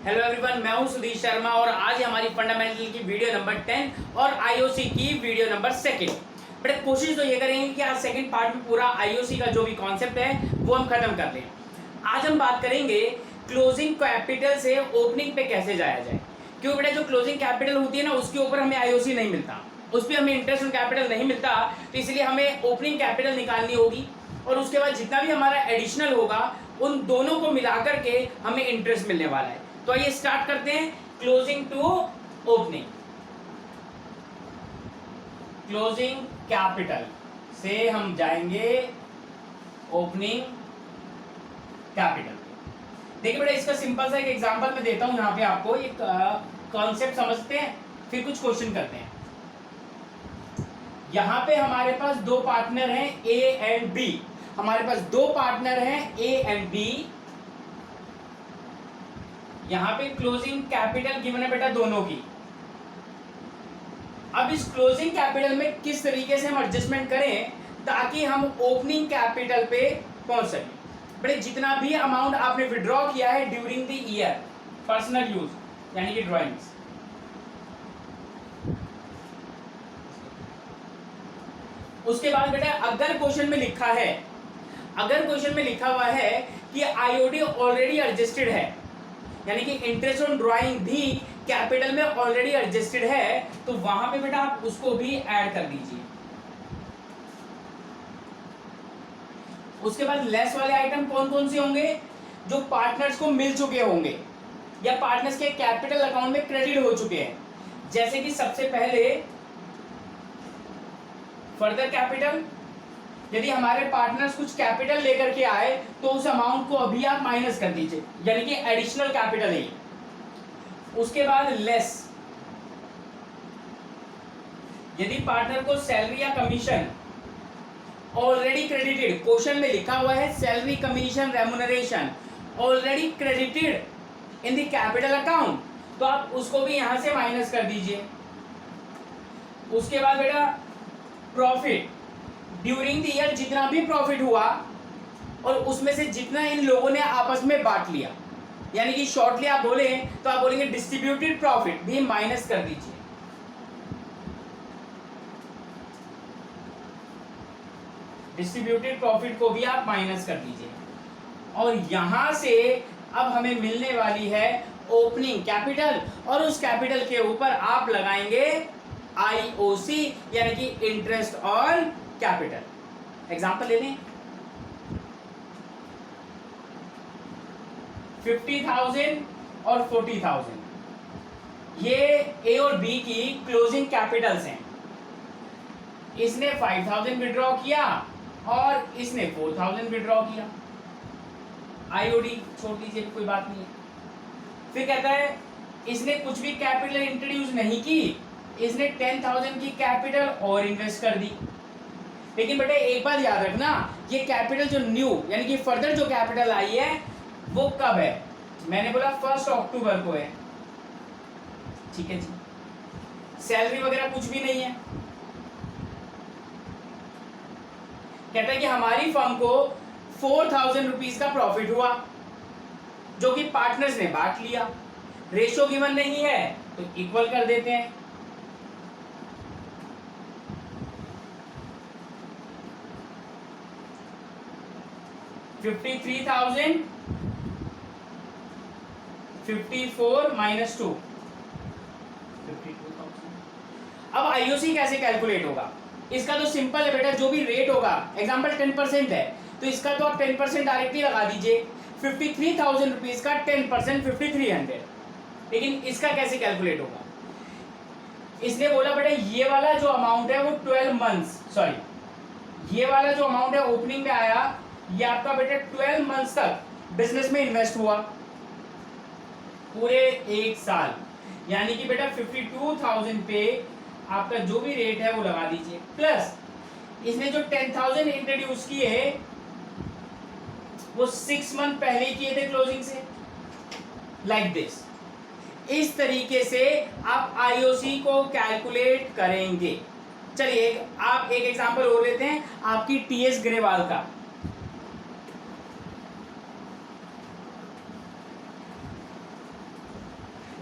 Hello everyone, मैं हूं सुधीर शर्मा और आज हमारी फंडामेंटल की वीडियो नंबर 10 और आईओसी की वीडियो नंबर 2। बट कोशिश तो ये करेंगे कि आज सेकंड पार्ट में पूरा आईओसी का जो भी कॉन्सेप्ट है वो हम खत्म कर लें। आज हम बात करेंगे क्लोजिंग कैपिटल से ओपनिंग पे कैसे जाया जाए, क्योंकि बेटा जो क्लोजिंग कैपिटल होती है ना उसके ऊपर हमें आईओसी नहीं मिलता, उस पर हमें इंटरेस्ट ऑन कैपिटल नहीं मिलता, तो इसलिए हमें ओपनिंग कैपिटल निकालनी होगी और उसके बाद जितना भी हमारा एडिशनल होगा उन दोनों को मिलाकर के हमें इंटरेस्ट मिलने वाला है। तो आइए स्टार्ट करते हैं closing to opening. Closing capital से हम जाएंगे ओपनिंग कैपिटल। देखिए बेटा, इसका सिंपल सा एक एग्जांपल मैं देता हूं, यहां पे आपको एक कॉन्सेप्ट समझते हैं, फिर कुछ क्वेश्चन करते हैं। यहां पे हमारे पास दो पार्टनर हैं ए एंड बी। हमारे पास दो पार्टनर हैं ए एंड बी। यहां पे क्लोजिंग कैपिटल गिवन है बेटा दोनों की। अब इस क्लोजिंग कैपिटल में किस तरीके से हम एडजस्टमेंट करें ताकि हम ओपनिंग कैपिटल पे पहुंच सकें। बेटे जितना भी अमाउंट आपने विड्रॉ किया है during the year personal use यानी कि ड्रॉइंग्स, उसके बाद बेटा अगर क्वेश्चन में लिखा है, अगर क्वेश्चन में लिखा हुआ है कि आईओडी ऑलरेडी एडजस्टेड है, यानी कि इंटरेस्ट ऑन ड्राइंग भी कैपिटल में ऑलरेडी एडजस्टेड है, तो वहां पे बेटा आप उसको भी ऐड कर दीजिए। उसके बाद लेस वाले आइटम कौन कौन से होंगे? जो पार्टनर्स को मिल चुके होंगे या पार्टनर्स के कैपिटल अकाउंट में क्रेडिट हो चुके हैं, जैसे कि सबसे पहले फर्दर कैपिटल। यदि हमारे पार्टनर्स कुछ कैपिटल लेकर के आए तो उस अमाउंट को अभी आप माइनस कर दीजिए, यानी कि एडिशनल कैपिटल है। उसके बाद लेस, यदि पार्टनर को सैलरी या कमीशन ऑलरेडी क्रेडिटेड, क्वेश्चन में लिखा हुआ है salary commission remuneration already credited in the capital account, तो आप उसको भी यहां से माइनस कर दीजिए। उसके बाद बेटा प्रॉफिट, ड्यूरिंग द ईयर जितना भी प्रॉफिट हुआ और उसमें से जितना इन लोगों ने आपस में बांट लिया, यानी कि शॉर्टली आप बोले तो आप बोलेंगे डिस्ट्रीब्यूटेड प्रॉफिट भी माइनस कर दीजिए। डिस्ट्रीब्यूटेड प्रॉफिट को भी आप माइनस कर दीजिए और यहां से अब हमें मिलने वाली है ओपनिंग कैपिटल और उस कैपिटल के ऊपर आप लगाएंगे आईओसी यानी कि इंटरेस्ट ऑन कैपिटल। एग्जांपल ले लें, 50,000 और 40,000, ये ए और बी की क्लोजिंग कैपिटल्स हैं। इसने 5,000 विड्रॉ किया और इसने 4,000 विड्रॉ किया। आईओडी छोड़ दीजिए, कोई बात नहीं है। फिर कहता है इसने कुछ भी कैपिटल इंट्रोड्यूस नहीं की, इसने 10,000 की कैपिटल और इन्वेस्ट कर दी। लेकिन बेटा एक बात याद रखना, ये कैपिटल जो न्यू यानी कि फर्दर जो कैपिटल आई है वो कब है? मैंने बोला 1 अक्टूबर को है, ठीक है जी। सैलरी वगैरह कुछ भी नहीं है। कहता है कि हमारी फर्म को 4,000 रुपीज का प्रॉफिट हुआ जो कि पार्टनर्स ने बांट लिया। रेशो गिवन नहीं है तो इक्वल कर देते हैं। $53,000 54 माइनस 2 52,000। अब आईओसी कैसे कैलकुलेट होगा? इसका तो सिंपल है बेटा, जो भी रेट होगा, एग्जाम्पल 10% है तो इसका तो आप 10% डायरेक्टली लगा दीजिए। 53,000 रुपीज का 10% 5300। लेकिन इसका कैसे कैलकुलेट होगा? इसने बोला बेटा ये वाला जो अमाउंट है वो 12 मंथ्स, सॉरी ये वाला जो अमाउंट है ओपनिंग में आया, ये आपका बेटा 12 मंथ्स तक बिजनेस में इन्वेस्ट हुआ, पूरे एक साल, यानी कि बेटा 52,000 पे आपका जो भी रेट है वो लगा दीजिए। प्लस इसने जो 10,000 इंट्रोड्यूस किए वो 6 मंथ पहले किए थे क्लोजिंग से, लाइक दिस। इस तरीके से आप आईओसी को कैलकुलेट करेंगे। चलिए आप एक एग्जांपल और लेते हैं आपकी टीएस ग्रेवाल का।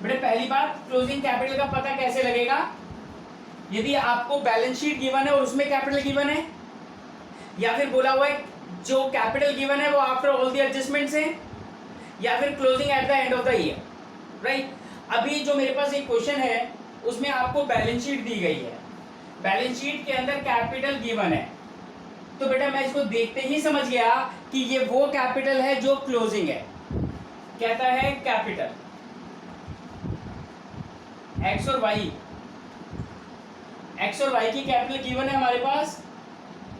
बेटे पहली बात, क्लोजिंग कैपिटल का पता कैसे लगेगा? यदि आपको बैलेंस शीट गिवन है और उसमें कैपिटल गिवन है, या फिर बोला हुआ है जो कैपिटल गिवन है वो आफ्टर ऑल द एडजस्टमेंट्स है, या फिर closing at the end of the year, right. अभी जो मेरे पास एक क्वेश्चन है उसमें आपको बैलेंस शीट दी गई है, बैलेंस शीट के अंदर कैपिटल गिवन है, तो बेटा मैं इसको देखते ही समझ गया कि ये वो कैपिटल है जो क्लोजिंग है। कहता है कैपिटल एक्स और वाई, एक्स और वाई की कैपिटल गिवन है हमारे पास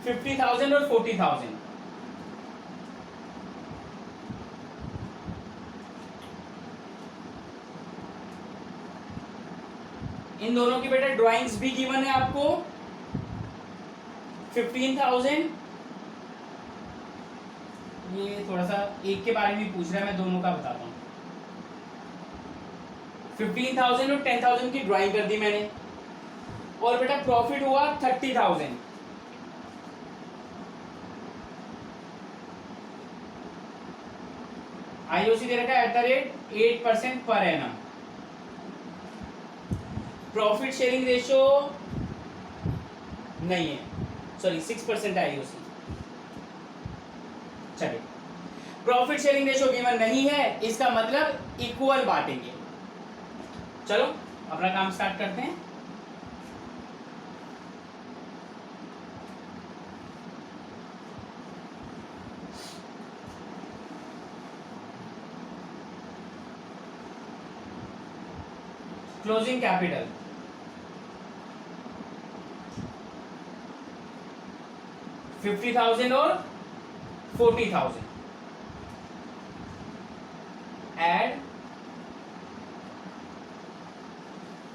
50,000 और 40,000। इन दोनों की बेटा ड्राइंग्स भी गिवन है आपको 15,000। ये थोड़ा सा एक के बारे में पूछ रहा है, मैं दोनों का बताता हूँ। 15,000 और 10,000 की ड्राइंग कर दी मैंने, और बेटा प्रॉफिट हुआ 30,000। आईओसी दे रखा है @8% per annum. Profit sharing ratio नहीं है, सॉरी 6% है आईओसी। चलिए, प्रॉफिट शेयरिंग रेशियो गिवन नहीं है, इसका मतलब इक्वल बांटेंगे। चलो अपना काम स्टार्ट करते हैं। क्लोजिंग कैपिटल $50,000 और 40,000। एड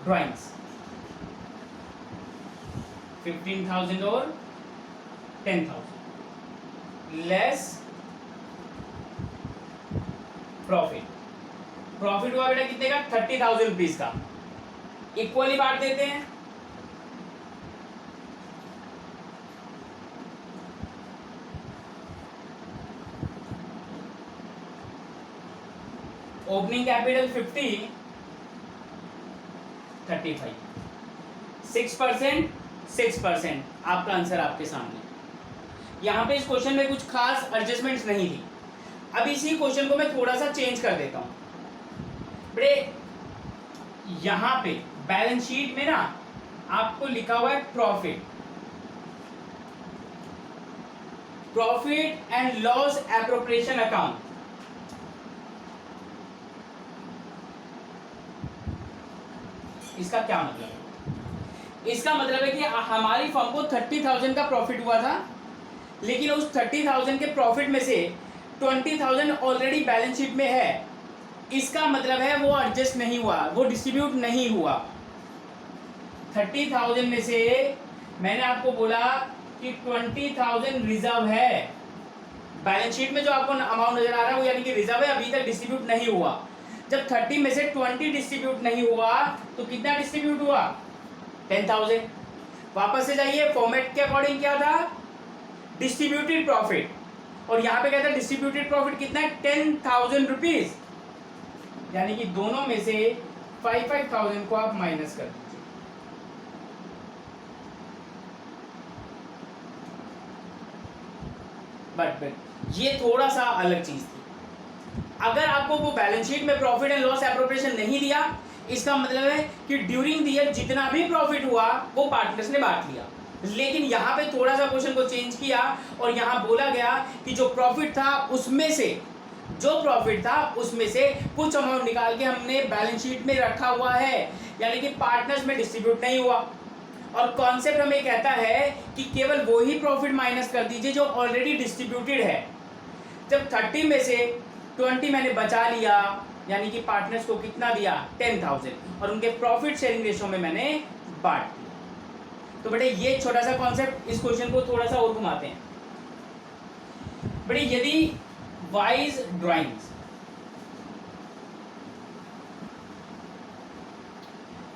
ड्राइंग्स 15,000 और 10,000 लेस प्रॉफिट। प्रॉफिट हुआ बेटा कितने का? 30,000 रुपीज का। इक्वली बांट देते हैं। Opening capital 50, 35, 6%, 6%। आपका आंसर आपके सामने। यहां पे इस क्वेश्चन में कुछ खास एडजस्टमेंट्स नहीं थी। अब इसी क्वेश्चन को मैं थोड़ा सा चेंज कर देता हूं। बड़े यहां पे बैलेंस शीट में ना आपको लिखा हुआ है profit, profit and loss appropriation account. इसका क्या मतलब है? इसका मतलब है कि हमारी फर्म को 30,000 का प्रॉफिट हुआ था, लेकिन उस 30,000 के प्रॉफिट में से 20,000 ऑलरेडी बैलेंस शीट में है। इसका मतलब है वो एडजस्ट नहीं हुआ, वो डिस्ट्रीब्यूट नहीं हुआ। 30,000 में से मैंने आपको बोला कि 20,000 रिजर्व है। बैलेंस शीट में जो आपको अमाउंट नजर आ रहा है वो यानी कि रिजर्व है, अभी तक डिस्ट्रीब्यूट नहीं हुआ। जब 30 में से 20 डिस्ट्रीब्यूट नहीं हुआ तो कितना डिस्ट्रीब्यूट हुआ? 10,000। वापस से जाइए, फॉर्मेट के अकॉर्डिंग क्या था? डिस्ट्रीब्यूटेड प्रॉफिट, और यहां पे कहता है डिस्ट्रीब्यूटेड प्रॉफिट कितना है? 10,000 रुपीज। यानी कि दोनों में से 5,000 को आप माइनस कर दीजिए। बट ये थोड़ा सा अलग चीज थी। अगर आपको वो बैलेंस शीट में प्रॉफिट एंड लॉस एप्रोप्रिएशन नहीं दिया, इसका मतलब है कि ड्यूरिंग द ईयर जितना भी प्रॉफिट हुआ वो पार्टनर्स ने बांट लिया। लेकिन यहां पे थोड़ा सा क्वेश्चन को चेंज किया और यहां बोला गया कि जो प्रॉफिट था उसमें से कुछ अमाउंट निकाल के हमने बैलेंस शीट में रखा हुआ है, यानी कि पार्टनर्स में डिस्ट्रीब्यूट नहीं हुआ। और कॉन्सेप्ट हमें कहता है कि केवल वो ही प्रॉफिट माइनस कर दीजिए जो ऑलरेडी डिस्ट्रीब्यूटेड है। जब 30 में से 20 मैंने बचा लिया, यानी कि पार्टनर्स को कितना दिया? 10,000, और उनके प्रॉफिट शेयरिंग रेशियो में मैंने बांट दिया। तो बेटे ये छोटा सा कॉन्सेप्ट, इस क्वेश्चन को थोड़ा सा और घुमाते हैं। बेटे यदि वाइज ड्राइंग्स,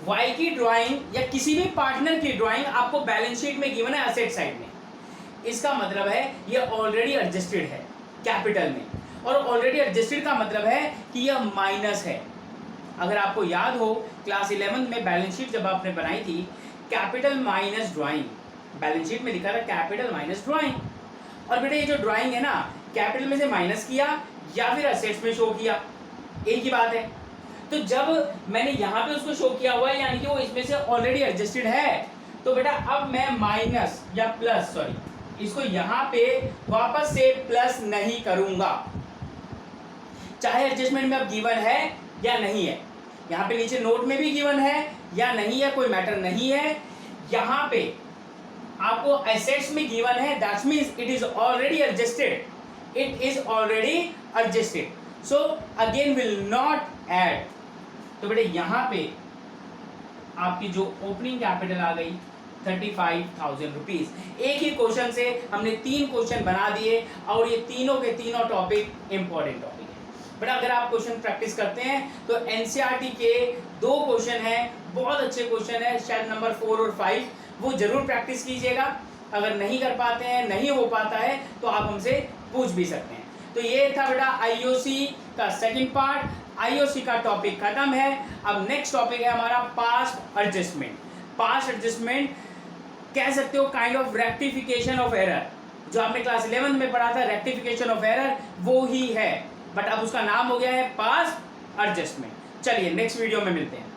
वाई की ड्राइंग या किसी भी पार्टनर की ड्राइंग आपको बैलेंस शीट में गिवन है एसेट साइड में, इसका मतलब है ये ऑलरेडी एडजस्टेड है कैपिटल में, और ऑलरेडी एडजस्टेड का मतलब है कि यह माइनस है। अगर आपको याद हो क्लास 11 में बैलेंस शीट जब आपने बनाई थी, capital minus drawing, balance sheet में लिखा था कैपिटल माइनस ड्राइंग। और बेटा ये जो ड्राइंग है ना, कैपिटल में से माइनस किया या फिर असेट्स में शो किया, एक ही बात है। तो जब मैंने यहाँ पे उसको शो किया हुआ है यानी कि वो इसमें से ऑलरेडी एडजस्टेड है, तो बेटा अब मैं माइनस या प्लस, सॉरी, इसको यहाँ पे वापस से प्लस नहीं करूंगा, चाहे एडजस्टमेंट में अब गिवन है या नहीं है। यहाँ पे नीचे नोट में भी गिवन है या नहीं है, कोई मैटर नहीं है। यहाँ पे आपको एसेट्स में गिवन है, that means it is already adjusted, it is already adjusted, so again will not add. तो बेटे यहाँ पे आपकी जो ओपनिंग कैपिटल आ गई 35,000 रुपीज। एक ही क्वेश्चन से हमने 3 क्वेश्चन बना दिए और ये तीनों के तीनों टॉपिक इंपॉर्टेंट टॉपिक है। बट अगर आप क्वेश्चन प्रैक्टिस करते हैं तो एनसीईआरटी के 2 क्वेश्चन हैं, बहुत अच्छे क्वेश्चन है, शायद नंबर 4 और 5, वो जरूर प्रैक्टिस कीजिएगा। अगर नहीं कर पाते हैं, नहीं हो पाता है, तो आप हमसे पूछ भी सकते हैं। तो ये था बेटा आईओसी का सेकंड पार्ट। आईओसी का टॉपिक खत्म है। अब नेक्स्ट टॉपिक है हमारा पास्ट एडजस्टमेंट। पास्ट एडजस्टमेंट कह सकते हो kind of rectification of error, जो आपने क्लास 11 में पढ़ा था रेक्टिफिकेशन ऑफ एरर, वो ही है, बट अब उसका नाम हो गया है पास्ट एडजस्टमेंट। चलिए नेक्स्ट वीडियो में मिलते हैं।